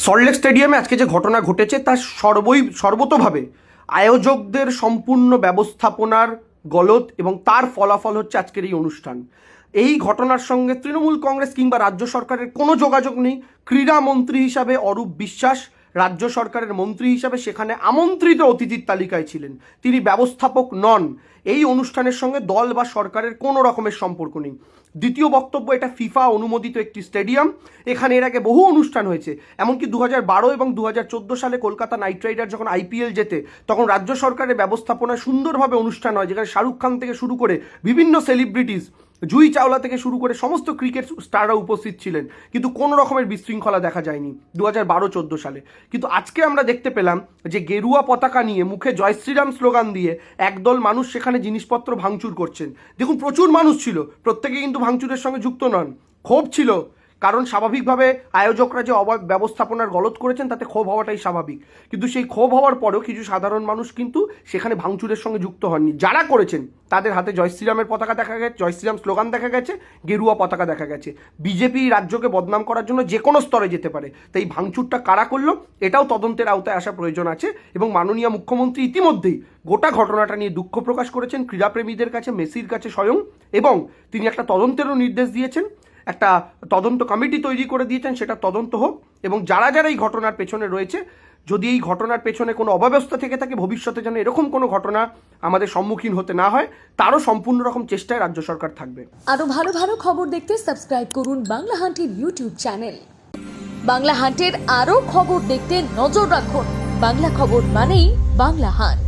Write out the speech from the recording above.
সল্টলেক স্টেডিয়ামে আজকে যে ঘটনা ঘটেছে তা সর্বতোভাবে আয়োজকদের সম্পূর্ণ ব্যবস্থাপনার গলদ এবং তার ফলাফল হচ্ছে আজকের এই অনুষ্ঠান। এই ঘটনার সঙ্গে তৃণমূল কংগ্রেস কিংবা রাজ্য সরকারের কোনো যোগাযোগ নেই। ক্রীড়ামন্ত্রী হিসাবে অরূপ বিশ্বাস রাজ্য সরকারের মন্ত্রী হিসাবে সেখানে আমন্ত্রিত অতিথির তালিকায় ছিলেন, তিনি ব্যবস্থাপক নন। এই অনুষ্ঠানের সঙ্গে দল বা সরকারের কোনো রকমের সম্পর্ক নেই। দ্বিতীয় বক্তব্য, এটা ফিফা অনুমোদিত একটি স্টেডিয়াম, এখানে এর আগে বহু অনুষ্ঠান হয়েছে। এমনকি 2012 এবং 2014 সালে কলকাতা নাইট রাইডার যখন IPL জেতে তখন রাজ্য সরকারের ব্যবস্থাপনায় সুন্দরভাবে অনুষ্ঠান হয়, যেখানে শাহরুখ খান থেকে শুরু করে বিভিন্ন সেলিব্রিটিস, জুই চাওলা থেকে শুরু করে সমস্ত ক্রিকেট স্টাররা উপস্থিত ছিলেন, কিন্তু কোনো রকমের বিশৃঙ্খলা দেখা যায়নি 2012-14 সালে। কিন্তু আজকে আমরা দেখতে পেলাম যে গেরুয়া পতাকা নিয়ে মুখে জয় শ্রীরাম স্লোগান দিয়ে একদল মানুষ সেখানে জিনিসপত্র ভাঙচুর করছেন। দেখুন, প্রচুর মানুষ ছিল, প্রত্যেকে কিন্তু ভাঙচুরের সঙ্গে যুক্ত নন। ক্ষোভ ছিল, কারণ স্বাভাবিকভাবে আয়োজকরা যে ব্যবস্থাপনার গলদ করেছেন তাতে ক্ষোভ হওয়াটাই স্বাভাবিক। কিন্তু সেই ক্ষোভ হওয়ার পরেও কিছু সাধারণ মানুষ কিন্তু সেখানে ভাঙচুরের সঙ্গে যুক্ত হননি। যারা করেছেন তাদের হাতে জয় শ্রীরামের পতাকা দেখা গেছে, জয় শ্রীরাম স্লোগান দেখা গেছে, গেরুয়া পতাকা দেখা গেছে। বিজেপি রাজ্যকে বদনাম করার জন্য যে কোনো স্তরে যেতে পারে, তাই ভাঙচুরটা কারা করলো এটাও তদন্তের আওতায় আসা প্রয়োজন আছে। এবং মাননীয় মুখ্যমন্ত্রী ইতিমধ্যেই গোটা ঘটনাটা নিয়ে দুঃখ প্রকাশ করেছেন ক্রীড়াপ্রেমীদের কাছে, মেসির কাছে স্বয়ং, এবং তিনি একটা তদন্তেরও নির্দেশ দিয়েছেন। একটা তদন্ত কমিটি তৈরি করে দিয়েছেন, সেটা তদন্ত হোক, এবং যারা যারা এই ঘটনার পেছনে রয়েছে, যদি এই ঘটনার পেছনে কোনো অব্যবস্থা থেকে থাকে, ভবিষ্যতে যেন এরকম কোনো ঘটনা আমাদের সম্মুখীন হতে না হয়, তারও সম্পূর্ণ রকম চেষ্টায় রাজ্য সরকার থাকবে। আরো ভালো ভালো খবর দেখতে সাবস্ক্রাইব করুন বাংলা হান্টের ইউটিউব চ্যানেল। বাংলা হান্টের আরো খবর দেখতে নজর রাখুন। বাংলা খবর মানেই বাংলা হান্ট।